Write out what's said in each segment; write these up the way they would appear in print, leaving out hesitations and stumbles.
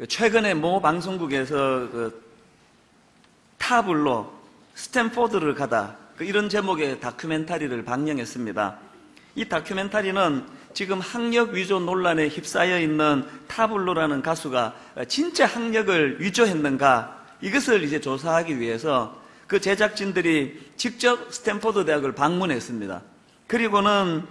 최근에 모 방송국에서 타블로 스탠포드를 가다 이런 제목의 다큐멘터리를 방영했습니다. 이 다큐멘터리는 지금 학력 위조 논란에 휩싸여 있는 타블로라는 가수가 진짜 학력을 위조했는가 이것을 이제 조사하기 위해서 그 제작진들이 직접 스탠포드 대학을 방문했습니다. 그리고는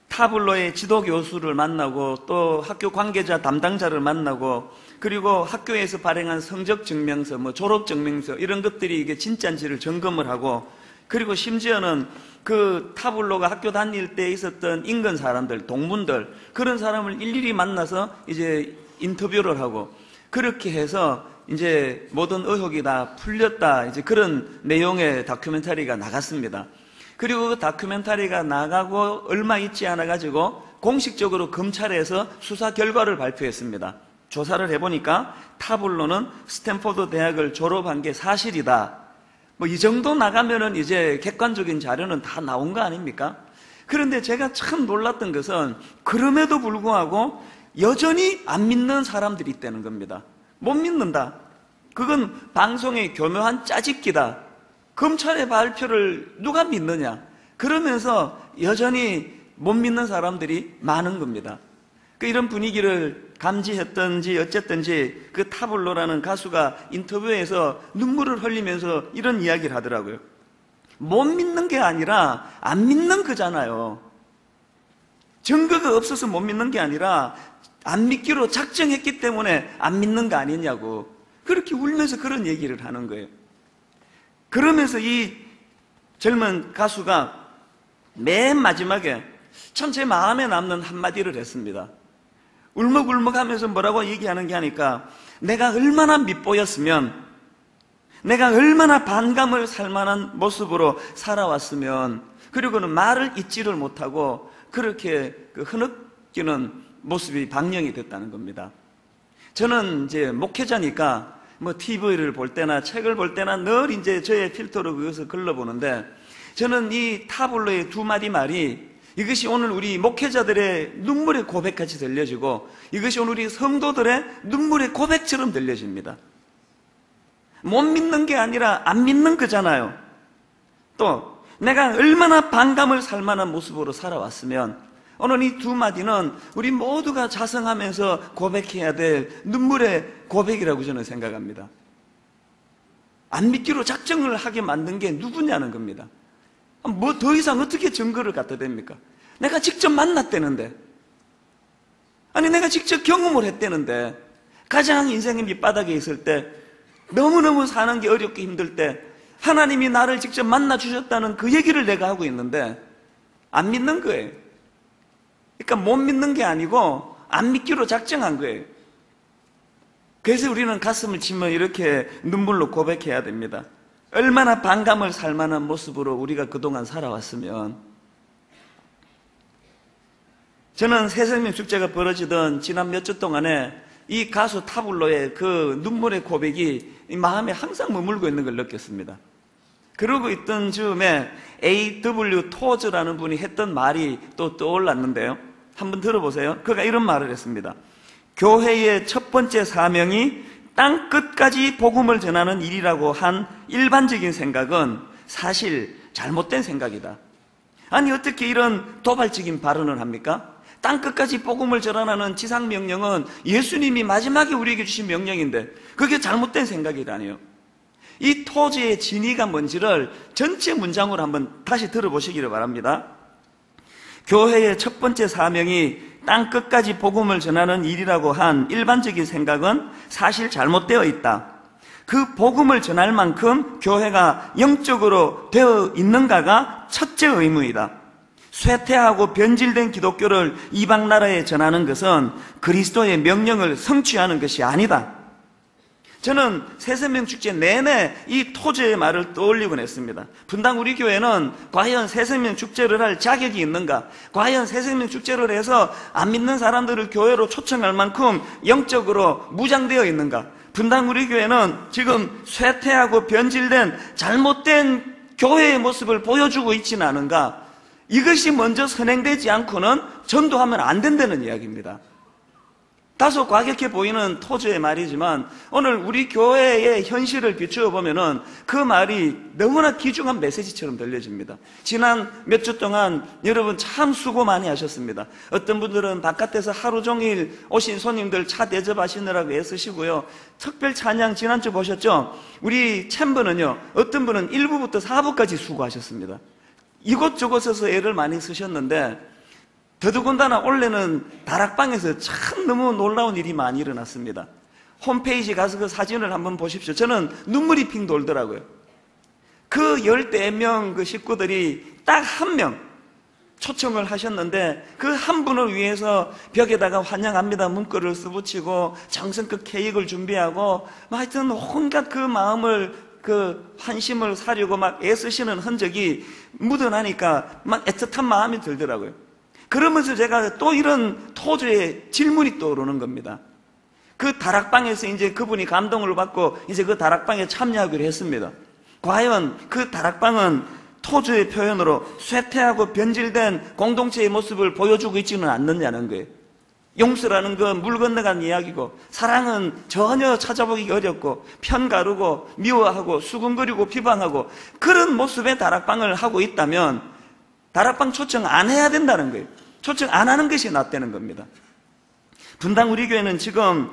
타블로의 지도 교수를 만나고 또 학교 관계자 담당자를 만나고 그리고 학교에서 발행한 성적 증명서, 졸업 증명서 이런 것들이 이게 진짜인지를 점검을 하고 그리고 심지어는 그 타블로가 학교 다닐 때 있었던 인근 사람들, 동문들 그런 사람을 일일이 만나서 이제 인터뷰를 하고 그렇게 해서 이제 모든 의혹이 다 풀렸다 이제 그런 내용의 다큐멘터리가 나갔습니다. 그리고 그 다큐멘터리가 나가고 얼마 있지 않아 가지고 공식적으로 검찰에서 수사 결과를 발표했습니다. 조사를 해보니까 타블로는 스탠포드 대학을 졸업한 게 사실이다. 이 정도 나가면은 이제 객관적인 자료는 다 나온 거 아닙니까? 그런데 제가 참 놀랐던 것은 그럼에도 불구하고 여전히 안 믿는 사람들이 있다는 겁니다. 못 믿는다. 그건 방송의 교묘한 짜집기다. 검찰의 발표를 누가 믿느냐? 그러면서 여전히 못 믿는 사람들이 많은 겁니다. 이런 분위기를 감지했던지 어쨌든지 그 타블로라는 가수가 인터뷰에서 눈물을 흘리면서 이런 이야기를 하더라고요. 못 믿는 게 아니라 안 믿는 거잖아요. 증거가 없어서 못 믿는 게 아니라 안 믿기로 작정했기 때문에 안 믿는 거 아니냐고 그렇게 울면서 그런 얘기를 하는 거예요. 그러면서 이 젊은 가수가 맨 마지막에 참 제 마음에 남는 한마디를 했습니다. 울먹울먹 하면서 뭐라고 얘기하는 게 하니까 내가 얼마나 밉보였으면 내가 얼마나 반감을 살 만한 모습으로 살아왔으면 그리고는 말을 잇지를 못하고 그렇게 흐느끼는 모습이 방영이 됐다는 겁니다. 저는 이제 목회자니까 TV를 볼 때나 책을 볼 때나 늘 이제 저의 필터로 그것을 걸러보는데 저는 이 타블로의 두 마디 말이 이것이 오늘 우리 목회자들의 눈물의 고백같이 들려지고 이것이 오늘 우리 성도들의 눈물의 고백처럼 들려집니다. 못 믿는 게 아니라 안 믿는 거잖아요. 또 내가 얼마나 반감을 살 만한 모습으로 살아왔으면 오늘 이 두 마디는 우리 모두가 자성하면서 고백해야 될 눈물의 고백이라고 저는 생각합니다. 안 믿기로 작정을 하게 만든 게 누구냐는 겁니다. 더 이상 어떻게 증거를 갖다 댑니까? 내가 직접 만났다는데 아니 내가 직접 경험을 했다는데 가장 인생의 밑바닥에 있을 때 너무너무 사는 게 어렵게 힘들 때 하나님이 나를 직접 만나 주셨다는 그 얘기를 내가 하고 있는데 안 믿는 거예요. 그러니까 못 믿는 게 아니고 안 믿기로 작정한 거예요. 그래서 우리는 가슴을 치며 이렇게 눈물로 고백해야 됩니다. 얼마나 반감을 살 만한 모습으로 우리가 그동안 살아왔으면. 저는 새생명 축제가 벌어지던 지난 몇 주 동안에 이 가수 타블로의 그 눈물의 고백이 이 마음에 항상 머물고 있는 걸 느꼈습니다. 그러고 있던 즈음에 A.W. 토즈라는 분이 했던 말이 또 떠올랐는데요. 한번 들어보세요. 그가 이런 말을 했습니다. 교회의 첫 번째 사명이 땅 끝까지 복음을 전하는 일이라고 한 일반적인 생각은 사실 잘못된 생각이다. 아니 어떻게 이런 도발적인 발언을 합니까? 땅 끝까지 복음을 전하는 지상명령은 예수님이 마지막에 우리에게 주신 명령인데 그게 잘못된 생각이라니요. 이 토지의 진위가 뭔지를 전체 문장으로 한번 다시 들어보시기를 바랍니다. 교회의 첫 번째 사명이 땅 끝까지 복음을 전하는 일이라고 한 일반적인 생각은 사실 잘못되어 있다. 그 복음을 전할 만큼 교회가 영적으로 되어 있는가가 첫째 의무이다. 쇠퇴하고 변질된 기독교를 이방 나라에 전하는 것은 그리스도의 명령을 성취하는 것이 아니다. 저는 새생명 축제 내내 이 토제의 말을 떠올리곤 했습니다. 분당 우리 교회는 과연 새생명 축제를 할 자격이 있는가? 과연 새생명 축제를 해서 안 믿는 사람들을 교회로 초청할 만큼 영적으로 무장되어 있는가? 분당 우리 교회는 지금 쇠퇴하고 변질된 잘못된 교회의 모습을 보여주고 있지는 않은가? 이것이 먼저 선행되지 않고는 전도하면 안 된다는 이야기입니다. 다소 과격해 보이는 토저의 말이지만 오늘 우리 교회의 현실을 비추어 보면은 그 말이 너무나 귀중한 메시지처럼 들려집니다. 지난 몇 주 동안 여러분 참 수고 많이 하셨습니다. 어떤 분들은 바깥에서 하루 종일 오신 손님들 차 대접하시느라고 애쓰시고요. 특별 찬양 지난주 보셨죠? 우리 챔버는요, 어떤 분은 1부부터 4부까지 수고하셨습니다. 이곳저곳에서 애를 많이 쓰셨는데 더더군다나 원래는 다락방에서 참 너무 놀라운 일이 많이 일어났습니다. 홈페이지 가서 그 사진을 한번 보십시오. 저는 눈물이 핑 돌더라고요. 그 10명 그 식구들이 딱 한 명 초청을 하셨는데 그 한 분을 위해서 벽에다가 환영합니다 문구를 써붙이고 정성껏 케이크를 준비하고 하여튼 온갖 그 마음을 그 환심을 사려고 막 애쓰시는 흔적이 묻어나니까 막 애틋한 마음이 들더라고요. 그러면서 제가 또 이런 토저의 질문이 떠오르는 겁니다. 그 다락방에서 이제 그분이 감동을 받고 이제 그 다락방에 참여하기로 했습니다. 과연 그 다락방은 토저의 표현으로 쇠퇴하고 변질된 공동체의 모습을 보여주고 있지는 않느냐는 거예요. 용서라는 건 물 건너간 이야기고, 사랑은 전혀 찾아보기 어렵고 편가르고 미워하고 수군거리고 비방하고, 그런 모습의 다락방을 하고 있다면 다락방 초청 안 해야 된다는 거예요. 초청 안 하는 것이 낫다는 겁니다. 분당 우리 교회는 지금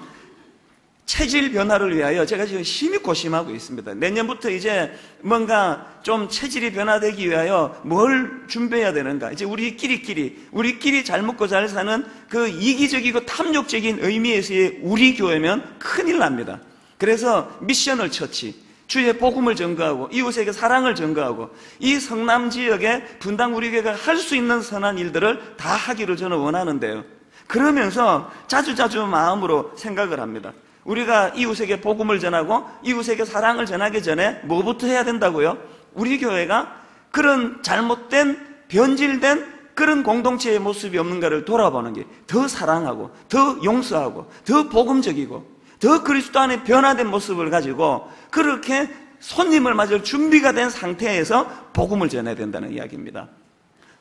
체질 변화를 위하여 제가 지금 심히 고심하고 있습니다. 내년부터 이제 뭔가 좀 체질이 변화되기 위하여 뭘 준비해야 되는가. 이제 우리끼리 잘 먹고 잘 사는 그 이기적이고 탐욕적인 의미에서의 우리 교회면 큰일 납니다. 그래서 미셔널 처치, 주의 복음을 전가하고 이웃에게 사랑을 전가하고 이 성남 지역에 분당 우리 교회가 할 수 있는 선한 일들을 다 하기를 저는 원하는데요. 그러면서 자주자주 마음으로 생각을 합니다. 우리가 이웃에게 복음을 전하고 이웃에게 사랑을 전하기 전에 뭐부터 해야 된다고요? 우리 교회가 그런 잘못된 변질된 그런 공동체의 모습이 없는가를 돌아보는 게 더 사랑하고 더 용서하고 더 복음적이고 더 그리스도 안에 변화된 모습을 가지고 그렇게 손님을 맞을 준비가 된 상태에서 복음을 전해야 된다는 이야기입니다.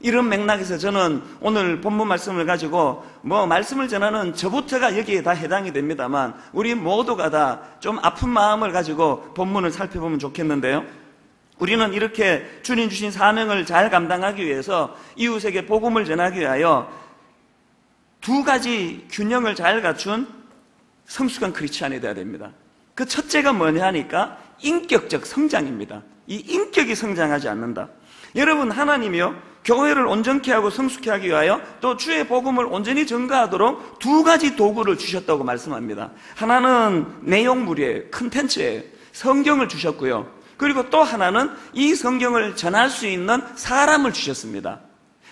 이런 맥락에서 저는 오늘 본문 말씀을 가지고 말씀을 전하는 저부터가 여기에 다 해당이 됩니다만 우리 모두가 다 좀 아픈 마음을 가지고 본문을 살펴보면 좋겠는데요. 우리는 이렇게 주님 주신 사명을 잘 감당하기 위해서 이웃에게 복음을 전하기 위하여 두 가지 균형을 잘 갖춘 성숙한 크리스찬이 되어야 됩니다. 그 첫째가 뭐냐 하니까 인격적 성장입니다. 이 인격이 성장하지 않는다. 여러분, 하나님이요 교회를 온전케 하고 성숙케 하기 위하여 또 주의 복음을 온전히 전가하도록 두 가지 도구를 주셨다고 말씀합니다. 하나는 내용물이에요. 컨텐츠예요. 성경을 주셨고요. 그리고 또 하나는 이 성경을 전할 수 있는 사람을 주셨습니다.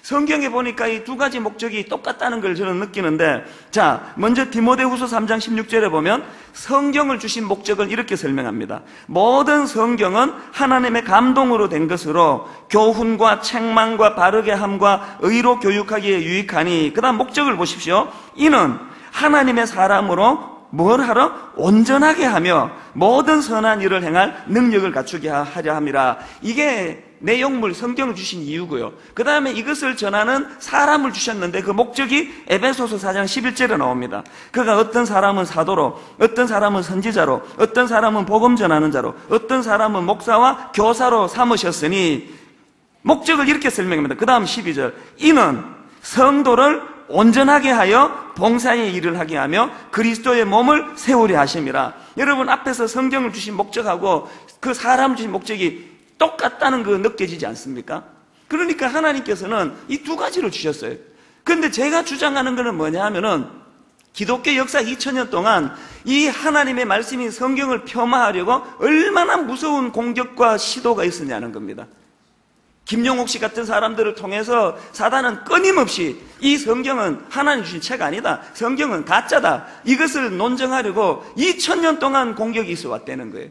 성경에 보니까 이 두 가지 목적이 똑같다는 걸 저는 느끼는데, 자, 먼저 디모데후서 3장 16절에 보면 성경을 주신 목적을 이렇게 설명합니다. 모든 성경은 하나님의 감동으로 된 것으로 교훈과 책망과 바르게 함과 의로 교육하기에 유익하니, 그 다음 목적을 보십시오. 이는 하나님의 사람으로 뭘 하러? 온전하게 하며 모든 선한 일을 행할 능력을 갖추게 하려 함이라. 이게 내용물 성경을 주신 이유고요. 그 다음에 이것을 전하는 사람을 주셨는데 그 목적이 에베소서 4장 11절에 나옵니다. 그가 어떤 사람은 사도로, 어떤 사람은 선지자로, 어떤 사람은 복음 전하는 자로, 어떤 사람은 목사와 교사로 삼으셨으니, 목적을 이렇게 설명합니다. 그 다음 12절, 이는 성도를 온전하게 하여 봉사의 일을 하게 하며 그리스도의 몸을 세우려 하심이라. 여러분, 앞에서 성경을 주신 목적하고 그 사람을 주신 목적이 똑같다는 거 느껴지지 않습니까? 그러니까 하나님께서는 이 두 가지를 주셨어요. 그런데 제가 주장하는 것은 뭐냐 하면은 기독교 역사 2000년 동안 이 하나님의 말씀인 성경을 폄하하려고 얼마나 무서운 공격과 시도가 있었냐는 겁니다. 김용옥 씨 같은 사람들을 통해서 사단은 끊임없이 이 성경은 하나님 주신 책 아니다, 성경은 가짜다, 이것을 논증하려고 2000년 동안 공격이 있어 왔다는 거예요.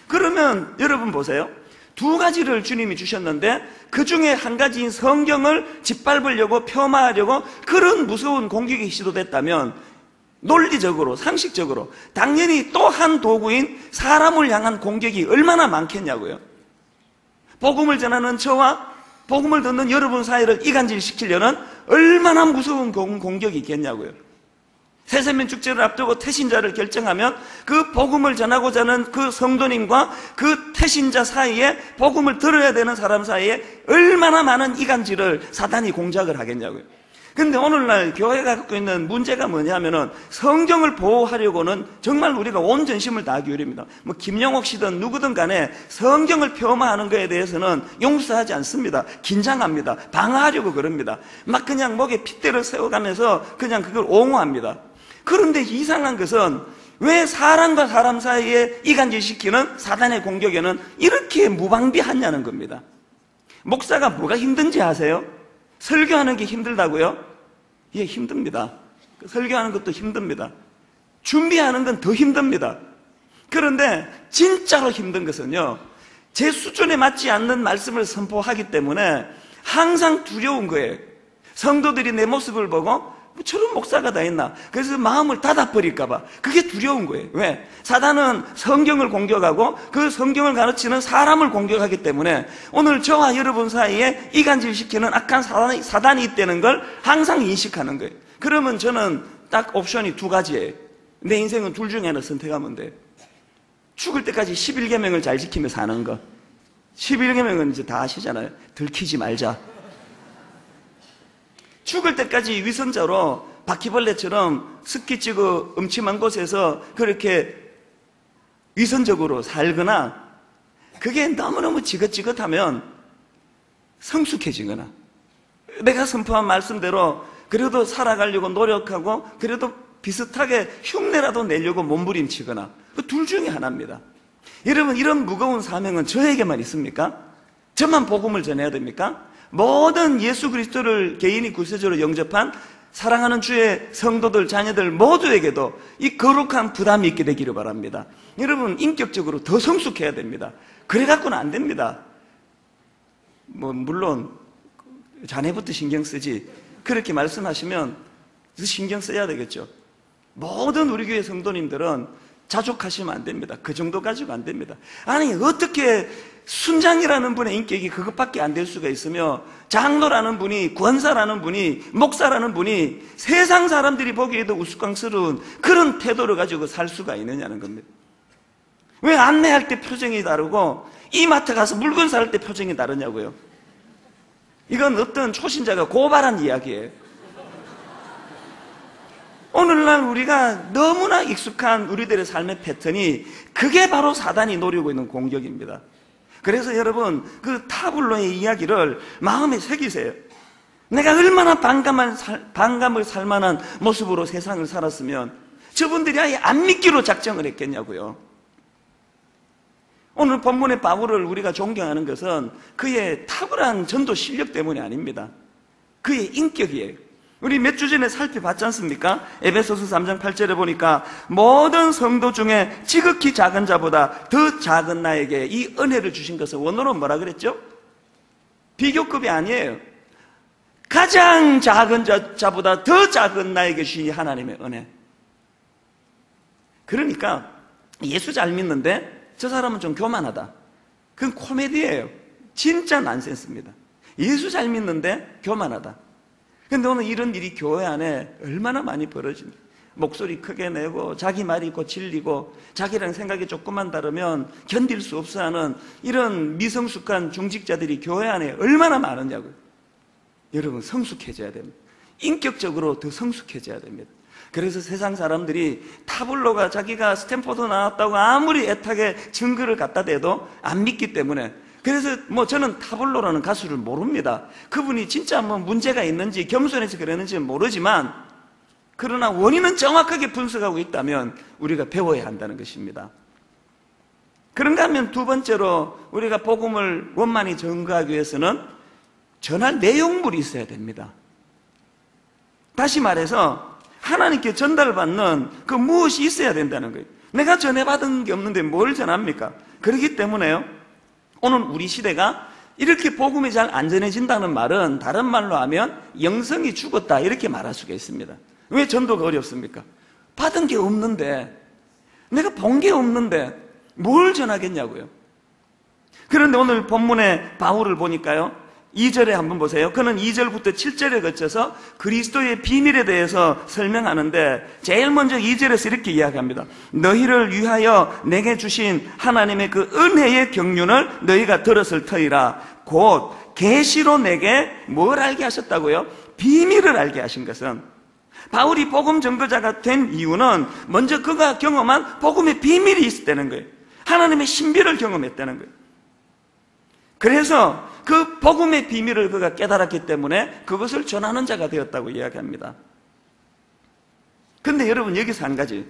그러면 여러분 보세요. 두 가지를 주님이 주셨는데 그 중에 한 가지인 성경을 짓밟으려고 폄하하려고 그런 무서운 공격이 시도됐다면 논리적으로, 상식적으로 당연히 또 한 도구인 사람을 향한 공격이 얼마나 많겠냐고요. 복음을 전하는 저와 복음을 듣는 여러분 사이를 이간질시키려는 얼마나 무서운 공격이 있겠냐고요. 새세민 축제를 앞두고 태신자를 결정하면 그 복음을 전하고자 하는 그 성도님과 그 태신자 사이에 복음을 들어야 되는 사람 사이에 얼마나 많은 이간질을 사단이 공작을 하겠냐고요. 근데 오늘날 교회가 갖고 있는 문제가 뭐냐면은 성경을 보호하려고는 정말 우리가 온 전심을 다 기울입니다. 뭐 김영옥 씨든 누구든 간에 성경을 폄하하는 것에 대해서는 용서하지 않습니다. 긴장합니다. 방어하려고 그럽니다. 막 그냥 목에 핏대를 세워가면서 그냥 그걸 옹호합니다. 그런데 이상한 것은 왜 사람과 사람 사이에 이간질시키는 사단의 공격에는 이렇게 무방비하냐는 겁니다. 목사가 뭐가 힘든지 아세요? 설교하는 게 힘들다고요? 예, 힘듭니다. 설교하는 것도 힘듭니다. 준비하는 건 더 힘듭니다. 그런데 진짜로 힘든 것은요, 제 수준에 맞지 않는 말씀을 선포하기 때문에 항상 두려운 거예요. 성도들이 내 모습을 보고 저런 목사가 다 있나? 그래서 마음을 닫아버릴까봐 그게 두려운 거예요. 왜? 사단은 성경을 공격하고 그 성경을 가르치는 사람을 공격하기 때문에 오늘 저와 여러분 사이에 이간질시키는 악한 사단이 있다는 걸 항상 인식하는 거예요. 그러면 저는 딱 옵션이 두 가지예요. 내 인생은 둘 중에 하나 선택하면 돼요. 죽을 때까지 11계명을 잘 지키며 사는 거. 11계명은 이제 다 아시잖아요. 들키지 말자. 죽을 때까지 위선자로 바퀴벌레처럼 습기 찌고 음침한 곳에서 그렇게 위선적으로 살거나, 그게 너무너무 지긋지긋하면 성숙해지거나, 내가 선포한 말씀대로 그래도 살아가려고 노력하고 그래도 비슷하게 흉내라도 내려고 몸부림치거나, 그 둘 중에 하나입니다. 여러분, 이런 무거운 사명은 저에게만 있습니까? 저만 복음을 전해야 됩니까? 모든 예수 그리스도를 개인이 구세주로 영접한 사랑하는 주의 성도들, 자녀들 모두에게도 이 거룩한 부담이 있게 되기를 바랍니다. 여러분, 인격적으로 더 성숙해야 됩니다. 그래 갖고는 안 됩니다. 물론 자네부터 신경 쓰지, 그렇게 말씀하시면 신경 써야 되겠죠. 모든 우리 교회 성도님들은 자족하시면 안 됩니다. 그 정도 가지고 안 됩니다. 아니, 어떻게 순장이라는 분의 인격이 그것밖에 안 될 수가 있으며, 장로라는 분이, 권사라는 분이, 목사라는 분이 세상 사람들이 보기에도 우스꽝스러운 그런 태도를 가지고 살 수가 있느냐는 겁니다. 왜 안내할 때 표정이 다르고 이마트 가서 물건 살 때 표정이 다르냐고요. 이건 어떤 초신자가 고발한 이야기예요. 오늘날 우리가 너무나 익숙한 우리들의 삶의 패턴이, 그게 바로 사단이 노리고 있는 공격입니다. 그래서 여러분, 그 타블로의 이야기를 마음에 새기세요. 내가 얼마나 반감을 살 만한 모습으로 세상을 살았으면 저분들이 아예 안 믿기로 작정을 했겠냐고요. 오늘 본문의 바울을 우리가 존경하는 것은 그의 탁월한 전도 실력 때문이 아닙니다. 그의 인격이에요. 우리 몇 주 전에 살펴봤지 않습니까? 에베소서 3장 8절에 보니까 모든 성도 중에 지극히 작은 자보다 더 작은 나에게 이 은혜를 주신 것은, 원어로 뭐라 그랬죠? 비교급이 아니에요. 가장 작은 자보다 더 작은 나에게 주신 하나님의 은혜. 그러니까 예수 잘 믿는데 저 사람은 좀 교만하다, 그건 코미디예요. 진짜 난센스입니다. 예수 잘 믿는데 교만하다. 근데 오늘 이런 일이 교회 안에 얼마나 많이 벌어집니까? 목소리 크게 내고 자기 말이 있고 진리고 자기랑 생각이 조금만 다르면 견딜 수 없어 하는 이런 미성숙한 중직자들이 교회 안에 얼마나 많으냐고요. 여러분, 성숙해져야 됩니다. 인격적으로 더 성숙해져야 됩니다. 그래서 세상 사람들이 타블로가 자기가 스탠포드 나왔다고 아무리 애타게 증거를 갖다 대도 안 믿기 때문에, 그래서 저는 타블로라는 가수를 모릅니다. 그분이 진짜 문제가 있는지 겸손해서 그랬는지는 모르지만, 그러나 원인은 정확하게 분석하고 있다면 우리가 배워야 한다는 것입니다. 그런가 하면 두 번째로 우리가 복음을 원만히 전가하기 위해서는 전할 내용물이 있어야 됩니다. 다시 말해서 하나님께 전달받는 그 무엇이 있어야 된다는 거예요. 내가 전해받은 게 없는데 뭘 전합니까? 그렇기 때문에요, 오늘 우리 시대가 이렇게 복음이 잘 안 전해진다는 말은 다른 말로 하면 영성이 죽었다, 이렇게 말할 수가 있습니다. 왜 전도가 어렵습니까? 받은 게 없는데, 내가 본 게 없는데 뭘 전하겠냐고요. 그런데 오늘 본문의 바울을 보니까요, 2절에 한번 보세요. 그는 2절부터 7절에 거쳐서 그리스도의 비밀에 대해서 설명하는데 제일 먼저 2절에서 이렇게 이야기합니다. 너희를 위하여 내게 주신 하나님의 그 은혜의 경륜을 너희가 들었을 터이라. 곧 계시로 내게 뭘 알게 하셨다고요? 비밀을 알게 하신 것은, 바울이 복음 전거자가 된 이유는 먼저 그가 경험한 복음의 비밀이 있었다는 거예요. 하나님의 신비를 경험했다는 거예요. 그래서 그 복음의 비밀을 그가 깨달았기 때문에 그것을 전하는 자가 되었다고 이야기합니다. 근데 여러분, 여기서 한 가지,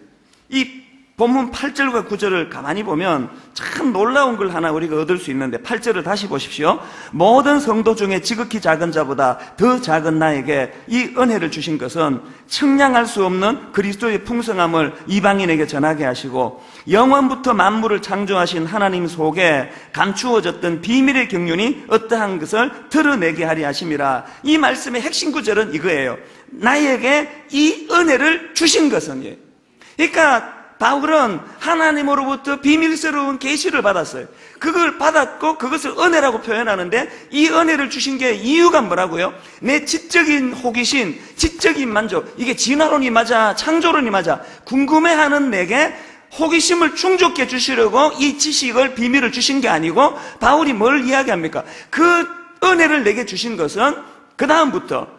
이 본문 8절과 9절을 가만히 보면 참 놀라운 걸 하나 우리가 얻을 수 있는데, 8절을 다시 보십시오. 모든 성도 중에 지극히 작은 자보다 더 작은 나에게 이 은혜를 주신 것은 측량할 수 없는 그리스도의 풍성함을 이방인에게 전하게 하시고 영원부터 만물을 창조하신 하나님 속에 감추어졌던 비밀의 경륜이 어떠한 것을 드러내게 하리 하심이라. 이 말씀의 핵심 구절은 이거예요. 나에게 이 은혜를 주신 것은. 그러니까 바울은 하나님으로부터 비밀스러운 계시를 받았어요. 그걸 받았고 그것을 은혜라고 표현하는데, 이 은혜를 주신 게 이유가 뭐라고요? 내 지적인 호기심, 지적인 만족, 이게 진화론이 맞아, 창조론이 맞아, 궁금해하는 내게 호기심을 충족해 주시려고 이 지식을, 비밀을 주신 게 아니고, 바울이 뭘 이야기합니까? 그 은혜를 내게 주신 것은 그 다음부터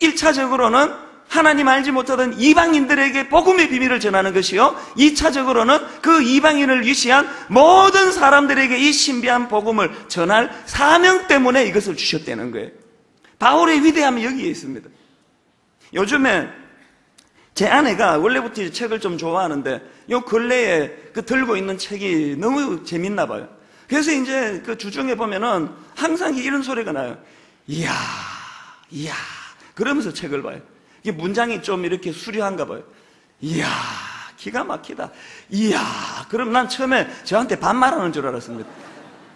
1차적으로는 하나님 알지 못하던 이방인들에게 복음의 비밀을 전하는 것이요, 2차적으로는 그 이방인을 위시한 모든 사람들에게 이 신비한 복음을 전할 사명 때문에 이것을 주셨다는 거예요. 바울의 위대함이 여기에 있습니다. 요즘에 제 아내가 원래부터 책을 좀 좋아하는데 요 근래에 그 들고 있는 책이 너무 재밌나 봐요. 그래서 이제 그 주중에 보면은 항상 이런 소리가 나요. 이야, 이야, 그러면서 책을 봐요. 이게 문장이 좀 이렇게 수려한가 봐요. 이야, 기가 막히다. 이야, 그럼 난 처음에 저한테 반말하는 줄 알았습니다.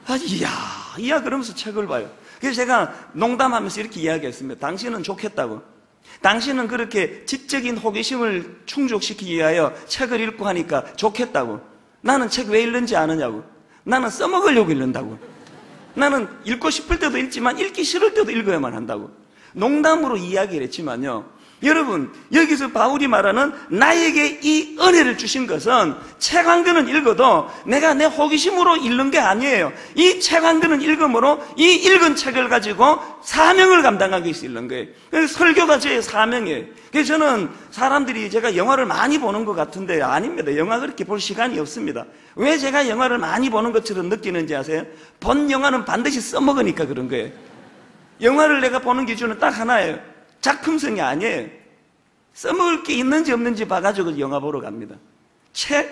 아, 이야, 그러면서 책을 봐요. 그래서 제가 농담하면서 이렇게 이야기했습니다. 당신은 좋겠다고. 당신은 그렇게 지적인 호기심을 충족시키기 위하여 책을 읽고 하니까 좋겠다고. 나는 책 왜 읽는지 아느냐고. 나는 써먹으려고 읽는다고. 나는 읽고 싶을 때도 읽지만 읽기 싫을 때도 읽어야만 한다고. 농담으로 이야기를 했지만요, 여러분, 여기서 바울이 말하는 나에게 이 은혜를 주신 것은 책 한 권은 읽어도 내가 내 호기심으로 읽는 게 아니에요. 이 책 한 권은 읽음으로 이 읽은 책을 가지고 사명을 감당하기 위해서 읽는 거예요. 그래서 설교가 제 사명이에요. 그래서 저는 사람들이 제가 영화를 많이 보는 것 같은데 아닙니다. 영화 그렇게 볼 시간이 없습니다. 왜 제가 영화를 많이 보는 것처럼 느끼는지 아세요? 본 영화는 반드시 써먹으니까 그런 거예요. 영화를 내가 보는 기준은 딱 하나예요. 작품성이 아니에요. 써먹을 게 있는지 없는지 봐가지고 영화 보러 갑니다. 책?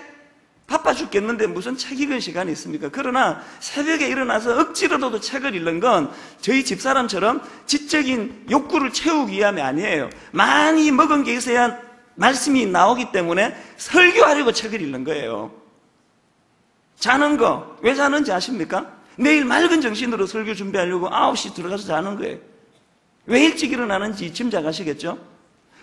바빠 죽겠는데 무슨 책 읽을 시간이 있습니까? 그러나 새벽에 일어나서 억지로라도 책을 읽는 건 저희 집사람처럼 지적인 욕구를 채우기 위함이 아니에요. 많이 먹은 게 있어야 말씀이 나오기 때문에 설교하려고 책을 읽는 거예요. 자는 거, 왜 자는지 아십니까? 내일 맑은 정신으로 설교 준비하려고 9시 들어가서 자는 거예요. 왜 일찍 일어나는지 짐작하시겠죠?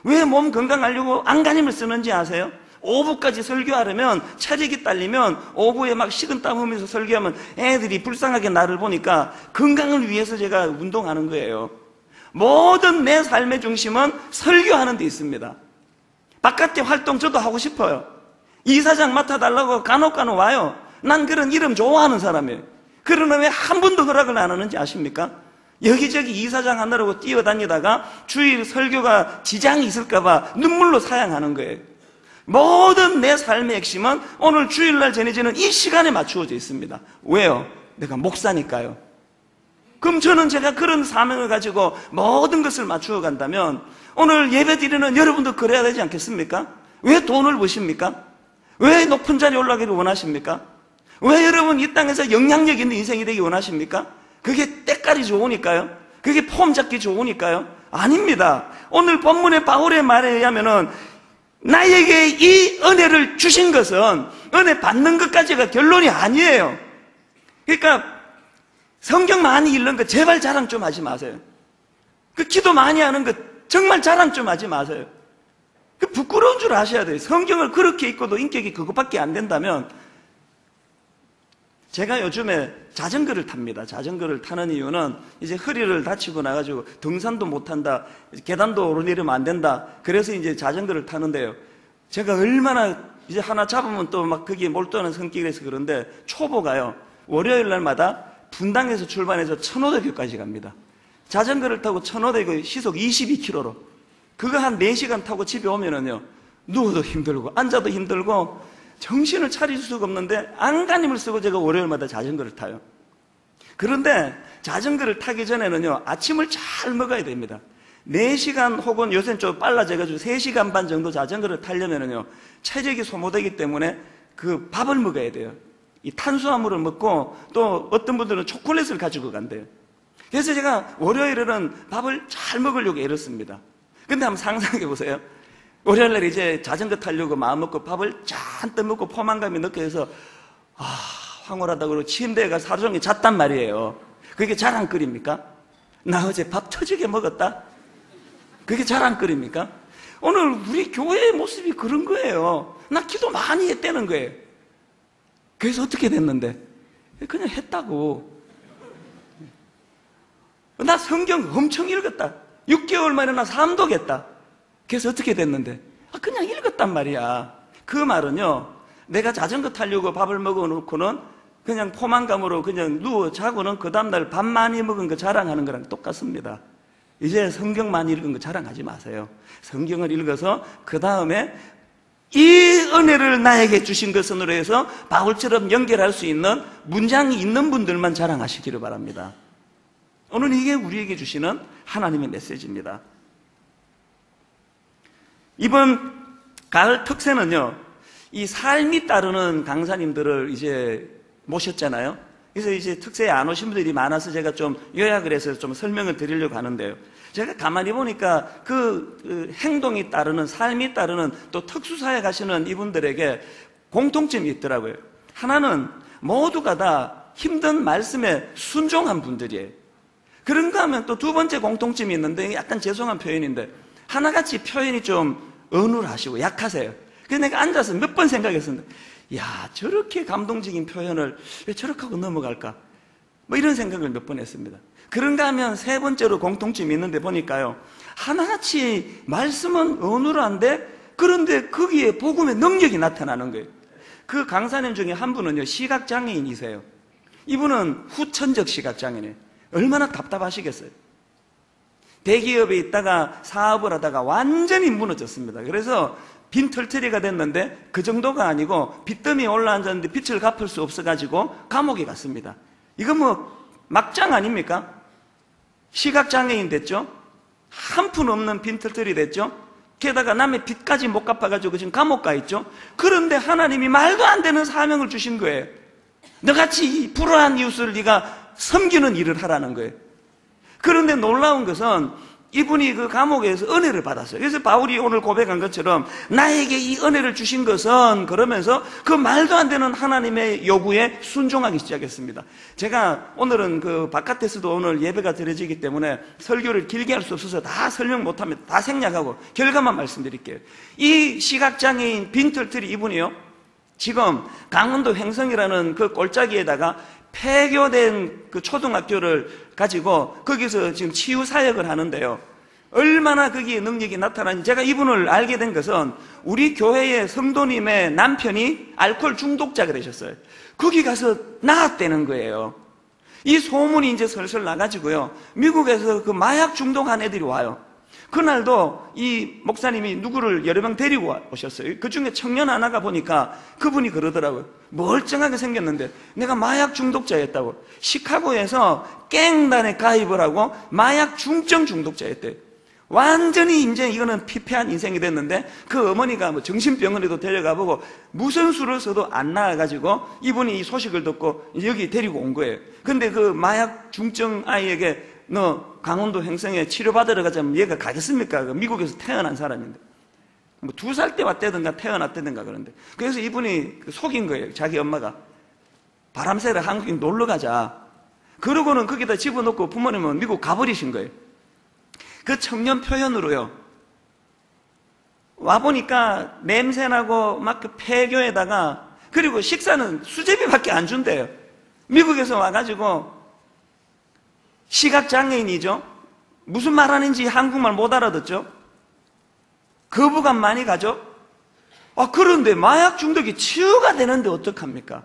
왜 몸 건강하려고 안간힘을 쓰는지 아세요? 오후까지 설교하려면, 체력이 딸리면 오후에 막 식은땀 흘리면서 설교하면 애들이 불쌍하게 나를 보니까 건강을 위해서 제가 운동하는 거예요. 모든 내 삶의 중심은 설교하는 데 있습니다. 바깥에 활동 저도 하고 싶어요. 이사장 맡아달라고 간혹 와요. 난 그런 이름 좋아하는 사람이에요. 그러나 왜 한 번도 허락을 안 하는지 아십니까? 여기저기 이사장 하느라고 뛰어다니다가 주일 설교가 지장이 있을까봐 눈물로 사양하는 거예요. 모든 내 삶의 핵심은 오늘 주일날 전해지는 이 시간에 맞추어져 있습니다. 왜요? 내가 목사니까요. 그럼 저는 제가 그런 사명을 가지고 모든 것을 맞추어 간다면 오늘 예배 드리는 여러분도 그래야 되지 않겠습니까? 왜 돈을 버십니까? 왜 높은 자리에 올라가기를 원하십니까? 왜 여러분 이 땅에서 영향력 있는 인생이 되기 원하십니까? 그게 때깔이 좋으니까요? 그게 폼 잡기 좋으니까요? 아닙니다. 오늘 본문의 바울의 말에 의하면은 나에게 이 은혜를 주신 것은 은혜 받는 것까지가 결론이 아니에요. 그러니까 성경 많이 읽는 거 제발 자랑 좀 하지 마세요. 그 기도 많이 하는 거 정말 자랑 좀 하지 마세요. 그 부끄러운 줄 아셔야 돼요. 성경을 그렇게 읽고도 인격이 그것밖에 안 된다면 제가 요즘에 자전거를 탑니다. 자전거를 타는 이유는 이제 허리를 다치고 나가지고 등산도 못한다, 계단도 오르내리면 안 된다. 그래서 이제 자전거를 타는데요. 제가 얼마나 이제 하나 잡으면 또 막 거기에 몰두하는 성격이라서 그런데 초보가요, 월요일 날마다 분당에서 출발해서 천호대교까지 갑니다. 자전거를 타고 천호대교 시속 22km로 그거 한 4시간 타고 집에 오면은요, 누워도 힘들고 앉아도 힘들고 정신을 차릴 수가 없는데 안간힘을 쓰고 제가 월요일마다 자전거를 타요. 그런데 자전거를 타기 전에는요, 아침을 잘 먹어야 됩니다. 4시간 혹은 요새는 좀 빨라져가지고 3시간 반 정도 자전거를 타려면은요, 체력이 소모되기 때문에 그 밥을 먹어야 돼요. 이 탄수화물을 먹고 또 어떤 분들은 초콜릿을 가지고 간대요. 그래서 제가 월요일에는 밥을 잘 먹으려고 애를 씁니다. 근데 한번 상상해 보세요. 월요일날 이제 자전거 타려고 마음먹고 밥을 잔뜩 먹고 포만감이 느껴져서 황홀하다고 그러고 침대에 가서 하루 종일 잤단 말이에요. 그게 자랑거리입니까? 나 어제 밥 터지게 먹었다? 그게 자랑거리입니까? 오늘 우리 교회의 모습이 그런 거예요. 나 기도 많이 했다는 거예요. 그래서 어떻게 됐는데? 그냥 했다고. 나 성경 엄청 읽었다. 6개월 만에 나 삼독했다. 그래서 어떻게 됐는데? 그냥 읽었단 말이야. 그 말은요, 내가 자전거 타려고 밥을 먹어놓고는 그냥 포만감으로 그냥 누워 자고는 그 다음날 밥 많이 먹은 거 자랑하는 거랑 똑같습니다. 이제 성경 많이 읽은 거 자랑하지 마세요. 성경을 읽어서 그 다음에 이 은혜를 나에게 주신 것으로 해서 바울처럼 연결할 수 있는 문장이 있는 분들만 자랑하시기를 바랍니다. 오늘 이게 우리에게 주시는 하나님의 메시지입니다. 이번 가을 특세는요, 이 삶이 따르는 강사님들을 이제 모셨잖아요. 그래서 이제 특세에 안 오신 분들이 많아서 제가 좀 요약을 해서 좀 설명을 드리려고 하는데요. 제가 가만히 보니까 그 행동이 따르는, 삶이 따르는 또 특수사에 가시는 이분들에게 공통점이 있더라고요. 하나는 모두가 다 힘든 말씀에 순종한 분들이에요. 그런가 하면 또 두 번째 공통점이 있는데, 약간 죄송한 표현인데, 하나같이 표현이 좀 어눌하시고 약하세요. 그래서 내가 앉아서 몇 번 생각했었는데, 야, 저렇게 감동적인 표현을 왜 저렇게 하고 넘어갈까? 뭐 이런 생각을 몇 번 했습니다. 그런가 하면 세 번째로 공통점이 있는데 보니까요, 하나같이 말씀은 어눌한데 그런데 거기에 복음의 능력이 나타나는 거예요. 그 강사님 중에 한 분은요, 시각장애인이세요. 이분은 후천적 시각장애인이에요. 얼마나 답답하시겠어요. 대기업에 있다가 사업을 하다가 완전히 무너졌습니다. 그래서 빈털터리가 됐는데 그 정도가 아니고 빚더미에 올라앉았는데 빚을 갚을 수 없어가지고 감옥에 갔습니다. 이거 뭐 막장 아닙니까? 시각장애인 됐죠? 한 푼 없는 빈털터리 됐죠? 게다가 남의 빚까지 못 갚아가지고 지금 감옥 가 있죠? 그런데 하나님이 말도 안 되는 사명을 주신 거예요. 너같이 불우한 이웃을 네가 섬기는 일을 하라는 거예요. 그런데 놀라운 것은 이분이 그 감옥에서 은혜를 받았어요. 그래서 바울이 오늘 고백한 것처럼 나에게 이 은혜를 주신 것은, 그러면서 그 말도 안 되는 하나님의 요구에 순종하기 시작했습니다. 제가 오늘은 그 바깥에서도 오늘 예배가 드려지기 때문에 설교를 길게 할 수 없어서 다 설명 못합니다. 다 생략하고 결과만 말씀드릴게요. 이 시각장애인 빈털터리 이분이요, 지금 강원도 횡성이라는 그 골짜기에다가 폐교된 그 초등학교를 가지고 거기서 지금 치유 사역을 하는데요. 얼마나 거기에 능력이 나타나는지, 제가 이분을 알게 된 것은 우리 교회의 성도님의 남편이 알코올 중독자가 되셨어요. 거기 가서 나았다는 거예요. 이 소문이 이제 슬슬 나가지고요, 미국에서 그 마약 중독한 애들이 와요. 그날도 이 목사님이 누구를 여러 명 데리고 오셨어요. 그 중에 청년 하나가 보니까 그분이 그러더라고요. 멀쩡하게 생겼는데 내가 마약 중독자였다고. 시카고에서 갱단에 가입을 하고 마약 중증 중독자였대요. 완전히 이제 이거는 피폐한 인생이 됐는데, 그 어머니가 뭐 정신병원에도 데려가 보고 무슨 수를 써도 안 나아가지고 이분이 이 소식을 듣고 여기 데리고 온 거예요. 근데 그 마약 중증 아이에게 너 강원도 횡성에 치료받으러 가자면 얘가 가겠습니까? 미국에서 태어난 사람인데. 뭐 2살 때 왔다든가 태어났다든가 그런데. 그래서 이분이 속인 거예요. 자기 엄마가. 바람 쐬러 한국에 놀러 가자. 그러고는 거기다 집어넣고 부모님은 미국 가버리신 거예요. 그 청년 표현으로요, 와보니까 냄새나고 막 그 폐교에다가, 그리고 식사는 수제비밖에 안 준대요. 미국에서 와가지고 시각장애인이죠. 무슨 말하는지 한국말 못 알아듣죠. 거부감 많이 가죠. 그런데 마약 중독이 치유가 되는데 어떡합니까?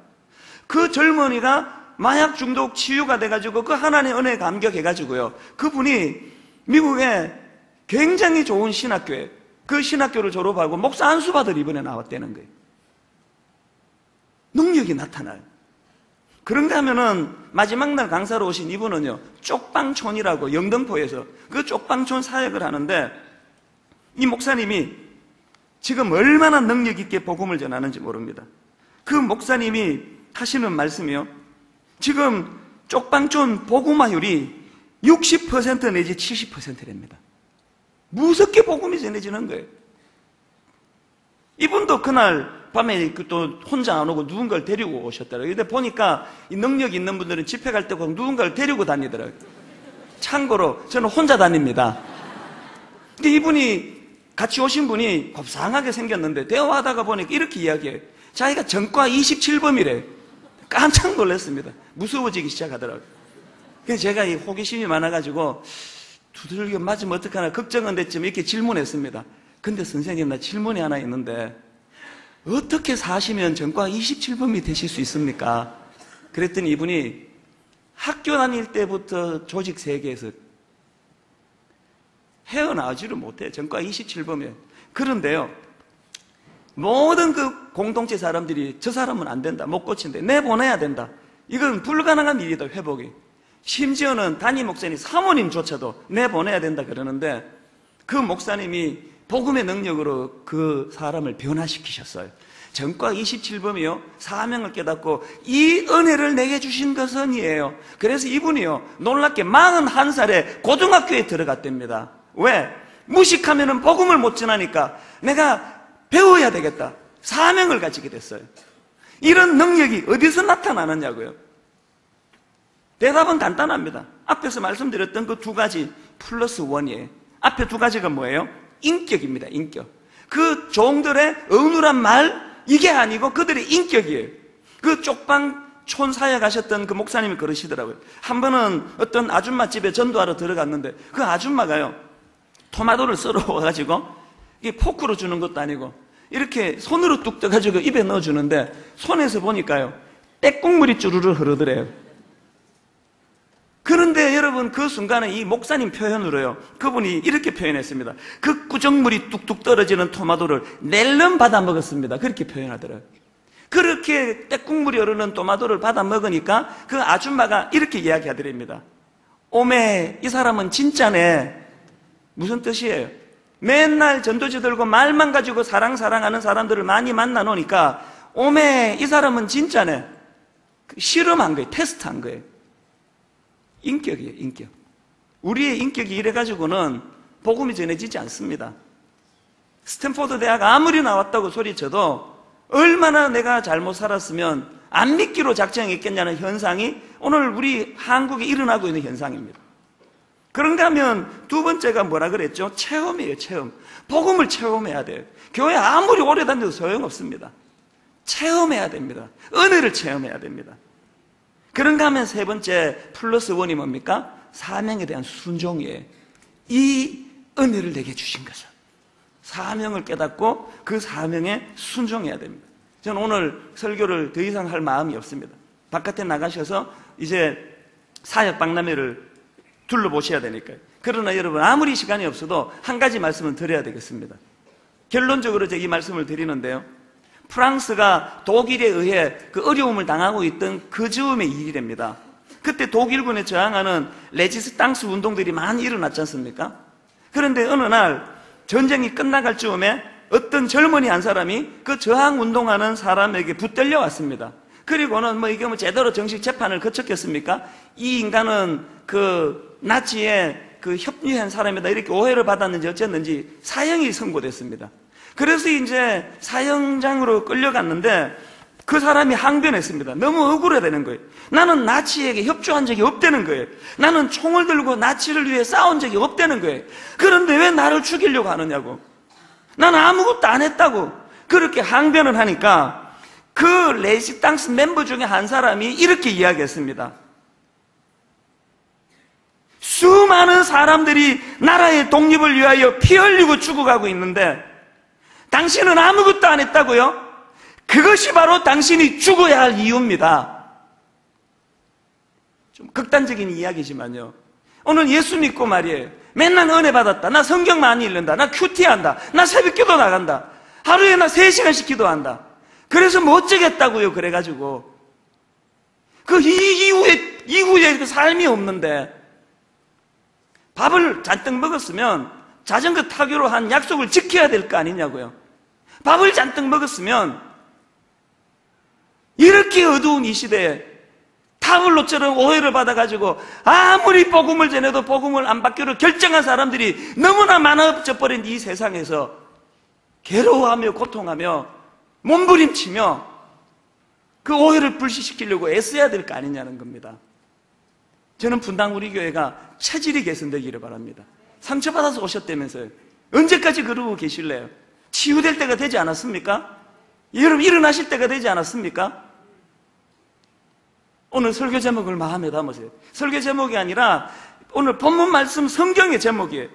그 젊은이가 마약 중독 치유가 돼가지고 그 하나님의 은혜에 감격해가지고요, 그분이 미국에 굉장히 좋은 신학교에, 그 신학교를 졸업하고 목사 안수 받을 이번에 나왔다는 거예요. 능력이 나타나요. 그런가 하면은 마지막 날 강사로 오신 이분은요, 쪽방촌이라고 영등포에서 그 쪽방촌 사역을 하는데, 이 목사님이 지금 얼마나 능력 있게 복음을 전하는지 모릅니다. 그 목사님이 하시는 말씀이요, 지금 쪽방촌 복음화율이 60% 내지 70%랍니다. 무섭게 복음이 전해지는 거예요. 이분도 그날 밤에 또 혼자 안 오고 누군가를 데리고 오셨더라고요. 근데 보니까 이 능력 있는 분들은 집회 갈 때 꼭 누군가를 데리고 다니더라고요. 참고로 저는 혼자 다닙니다. 근데 이분이 같이 오신 분이 곱상하게 생겼는데 대화하다가 보니까 이렇게 이야기해요. 자기가 전과 27범이래. 깜짝 놀랐습니다. 무서워지기 시작하더라고요. 그래서 제가 이 호기심이 많아가지고 두들겨 맞으면 어떡하나 걱정은 됐지만 이렇게 질문했습니다. 근데 선생님, 나 질문이 하나 있는데 어떻게 사시면 전과 27범이 되실 수 있습니까? 그랬더니 이분이 학교 다닐 때부터 조직 세계에서 헤어나오지를 못해요. 전과 27범이에요. 그런데요, 모든 그 공동체 사람들이 저 사람은 안 된다, 못 고친다, 내보내야 된다, 이건 불가능한 일이다, 회복이. 심지어는 담임 목사님, 사모님조차도 내보내야 된다 그러는데, 그 목사님이 복음의 능력으로 그 사람을 변화시키셨어요. 전과 27범이요, 사명을 깨닫고 이 은혜를 내게 주신 것은 이에요. 그래서 이분이요, 놀랍게 41살에 고등학교에 들어갔답니다. 왜? 무식하면은 복음을 못 전하니까 내가 배워야 되겠다, 사명을 가지게 됐어요. 이런 능력이 어디서 나타나느냐고요? 대답은 간단합니다. 앞에서 말씀드렸던 그 두 가지 플러스 원이에요. 앞에 두 가지가 뭐예요? 인격입니다. 인격. 그 종들의 어눌한 말, 이게 아니고 그들의 인격이에요. 그 쪽방촌 사역 하셨던 그 목사님이 그러시더라고요. 한 번은 어떤 아줌마 집에 전도하러 들어갔는데 그 아줌마가요, 토마토를 썰어 와가지고 이게 포크로 주는 것도 아니고 이렇게 손으로 뚝 떠가지고 입에 넣어주는데, 손에서 보니까요, 떼국물이 쭈르르 흐르더래요. 그런데 여러분, 그 순간에 이 목사님 표현으로요, 그분이 이렇게 표현했습니다. 그 꾸정물이 뚝뚝 떨어지는 토마토를 낼름 받아 먹었습니다. 그렇게 표현하더라고요. 그렇게 떼국물이 흐르는 토마토를 받아 먹으니까 그 아줌마가 이렇게 이야기하더랍니다. 오메, 이 사람은 진짜네. 무슨 뜻이에요? 맨날 전도지 들고 말만 가지고 사랑하는 사람들을 많이 만나 놓으니까 오메, 이 사람은 진짜네. 실험한 거예요. 테스트한 거예요. 인격이에요, 인격. 우리의 인격이 이래가지고는 복음이 전해지지 않습니다. 스탠포드 대학 아무리 나왔다고 소리쳐도 얼마나 내가 잘못 살았으면 안 믿기로 작정했겠냐는 현상이 오늘 우리 한국에 일어나고 있는 현상입니다. 그런가 하면 두 번째가 뭐라 그랬죠? 체험이에요, 체험. 복음을 체험해야 돼요. 교회 아무리 오래 다녀도 소용없습니다. 체험해야 됩니다. 은혜를 체험해야 됩니다. 그런가 하면 세 번째 플러스 원이 뭡니까? 사명에 대한 순종이에요. 이 은혜를 내게 주신 것은 사명을 깨닫고 그 사명에 순종해야 됩니다. 저는 오늘 설교를 더 이상 할 마음이 없습니다. 바깥에 나가셔서 이제 사역 박람회를 둘러보셔야 되니까요. 그러나 여러분, 아무리 시간이 없어도 한 가지 말씀은 드려야 되겠습니다. 결론적으로 제가 이 말씀을 드리는데요, 프랑스가 독일에 의해 그 어려움을 당하고 있던 그 즈음의 일이랍니다. 그때 독일군에 저항하는 레지스탕스 운동들이 많이 일어났지 않습니까? 그런데 어느 날 전쟁이 끝나갈 즈음에 어떤 젊은이 한 사람이 그 저항 운동하는 사람에게 붙들려 왔습니다. 그리고는 이게 제대로 정식 재판을 거쳤겠습니까? 이 인간은 그 나치에 그 협력한 사람이다 이렇게 오해를 받았는지 어쨌는지 사형이 선고됐습니다. 그래서 이제 사형장으로 끌려갔는데 그 사람이 항변했습니다. 너무 억울해되는 거예요. 나는 나치에게 협조한 적이 없다는 거예요. 나는 총을 들고 나치를 위해 싸운 적이 없다는 거예요. 그런데 왜 나를 죽이려고 하느냐고. 나는 아무것도 안 했다고 그렇게 항변을 하니까 그 레지스탕스 멤버 중에 한 사람이 이렇게 이야기했습니다. 수많은 사람들이 나라의 독립을 위하여 피 흘리고 죽어가고 있는데 당신은 아무것도 안 했다고요? 그것이 바로 당신이 죽어야 할 이유입니다. 좀 극단적인 이야기지만요, 오늘 예수 믿고 말이에요, 맨날 은혜 받았다, 나 성경 많이 읽는다, 나 큐티한다, 나 새벽기도 나간다, 하루에 나 3시간씩 기도한다, 그래서 뭐 어쩌겠다고요. 그래가지고 그 이후에 그 삶이 없는데, 밥을 잔뜩 먹었으면 자전거 타기로 한 약속을 지켜야 될 거 아니냐고요. 밥을 잔뜩 먹었으면 이렇게 어두운 이 시대에 타블로처럼 오해를 받아가지고 아무리 복음을 전해도 복음을 안 받기로 결정한 사람들이 너무나 많아져 버린 이 세상에서 괴로워하며 고통하며 몸부림치며 그 오해를 불식시키려고 애써야 될 거 아니냐는 겁니다. 저는 분당 우리 교회가 체질이 개선되기를 바랍니다. 상처받아서 오셨다면서요. 언제까지 그러고 계실래요? 치유될 때가 되지 않았습니까? 여러분 일어나실 때가 되지 않았습니까? 오늘 설교 제목을 마음에 담으세요. 설교 제목이 아니라 오늘 본문 말씀 성경의 제목이에요.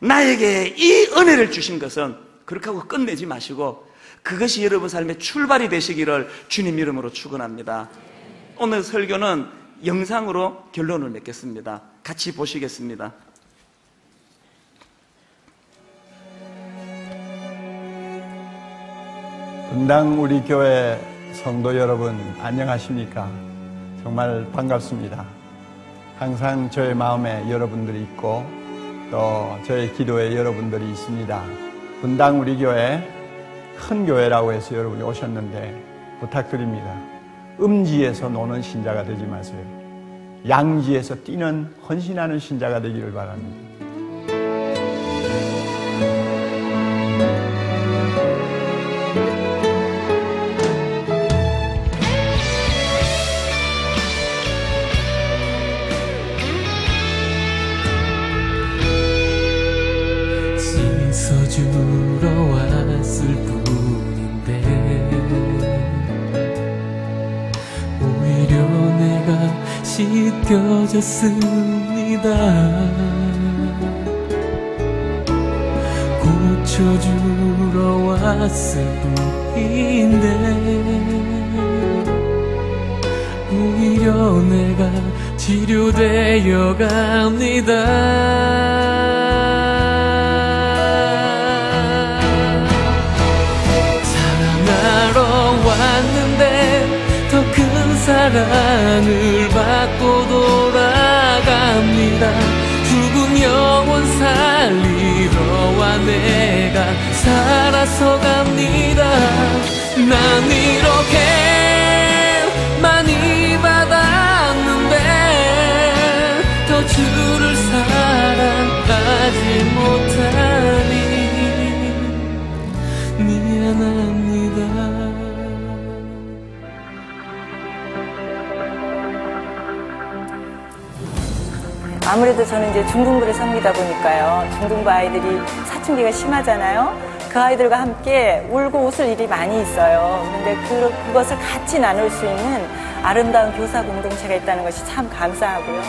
나에게 이 은혜를 주신 것은, 그렇게 하고 끝내지 마시고 그것이 여러분 삶의 출발이 되시기를 주님 이름으로 축원합니다. 오늘 설교는 영상으로 결론을 맺겠습니다. 같이 보시겠습니다. 분당 우리 교회 성도 여러분, 안녕하십니까? 정말 반갑습니다. 항상 저의 마음에 여러분들이 있고 또 저의 기도에 여러분들이 있습니다. 분당 우리 교회 큰 교회라고 해서 여러분이 오셨는데 부탁드립니다. 음지에서 노는 신자가 되지 마세요. 양지에서 뛰는 헌신하는 신자가 되기를 바랍니다. 씻어주러 왔을 뿐인데 오히려 내가 씻겨졌습니다. 고쳐주러 왔을 뿐인데 오히려 내가 치료되어 갑니다. 더 큰 사랑을 받고 돌아갑니다. 죽은 영혼 살리러 와 내가 살아서 갑니다. 난 이렇게 많이 받았는데 더 주를 사랑하지 못하니 미안합니다. 아무래도 저는 이제 중등부를 섬기다 보니까요, 중등부 아이들이 사춘기가 심하잖아요. 그 아이들과 함께 울고 웃을 일이 많이 있어요. 그런데 그것을 같이 나눌 수 있는 아름다운 교사 공동체가 있다는 것이 참 감사하고요.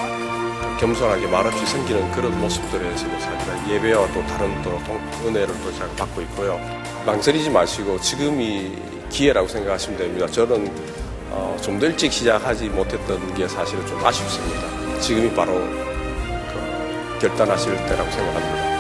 겸손하게 말없이 섬기는 그런 모습들에서도 사실 예배와 또 다른 또 은혜를 또 잘 받고 있고요. 망설이지 마시고 지금이 기회라고 생각하시면 됩니다. 저는 좀 더 일찍 시작하지 못했던 게 사실은 좀 아쉽습니다. 지금이 바로 결단하실 때라고 생각합니다.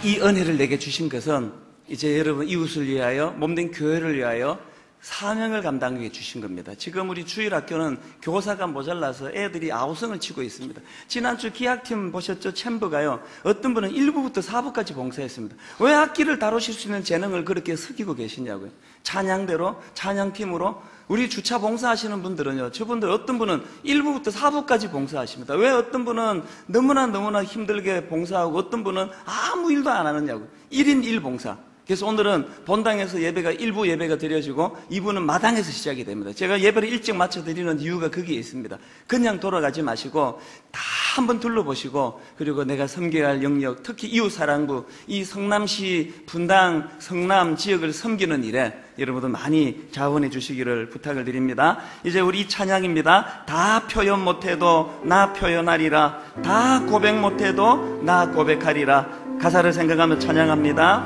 이 은혜를 내게 주신 것은 이제 여러분 이웃을 위하여, 몸된 교회를 위하여 사명을 감당하게 해 주신 겁니다. 지금 우리 주일학교는 교사가 모자라서 애들이 아우성을 치고 있습니다. 지난주 기악팀 보셨죠? 챔버가요, 어떤 분은 1부부터 4부까지 봉사했습니다. 왜 악기를 다루실 수 있는 재능을 그렇게 숙이고 계시냐고요. 찬양대로, 찬양팀으로. 우리 주차 봉사하시는 분들은요, 저분들 어떤 분은 1부부터 4부까지 봉사하십니다. 왜 어떤 분은 너무나 힘들게 봉사하고 어떤 분은 아무 일도 안 하느냐고. 1인 1봉사. 그래서 오늘은 본당에서 예배가 1부 예배가 드려지고 2부는 마당에서 시작이 됩니다. 제가 예배를 일찍 마쳐 드리는 이유가 거기에 있습니다. 그냥 돌아가지 마시고 다 한번 둘러보시고, 그리고 내가 섬겨야 할 영역, 특히 이웃사랑부, 이 성남시 분당 성남 지역을 섬기는 일에 여러분들 많이 자원해 주시기를 부탁을 드립니다. 이제 우리 이 찬양입니다. 다 표현 못해도 나 표현하리라, 다 고백 못해도 나 고백하리라. 가사를 생각하며 찬양합니다.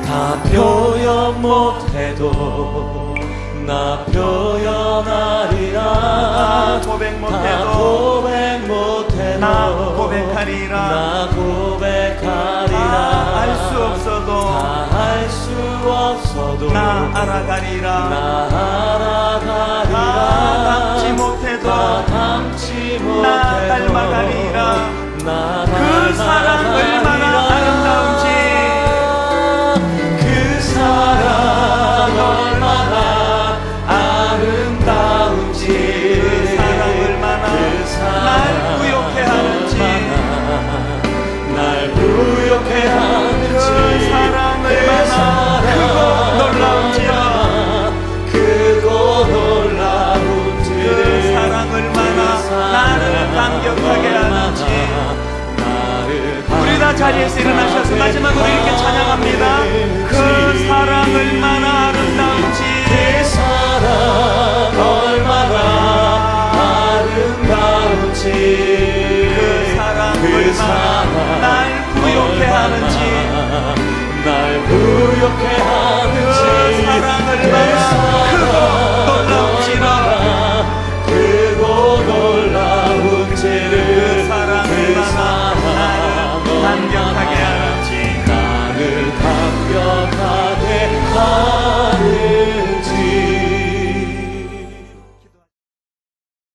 다 표현 못해도 나 표현하리라, 나 고백 못해도 나 고백하리라, 나 고백하리라. 다 알 수 없어도 다 알 수 없어도 나 알아가리라, 나 알아가리라. 다 닮지 못해도 다 닮지 못해도 나 닮아가리라. 나 그 사랑 얼마나 아름다운지, 그 사랑 얼마나 아름다운지, 그 사랑 얼마나 날 부욕해 하는지, 날 부욕해 하는지, 그 사랑 얼마나 크고 놀라운지요. 크고 놀라운지, 그 사랑 얼마나 나를 감격하게 하는지. 우리 다 자리에서 일어나셔서 마지막으로 이렇게 찬양합니다. 그 사랑을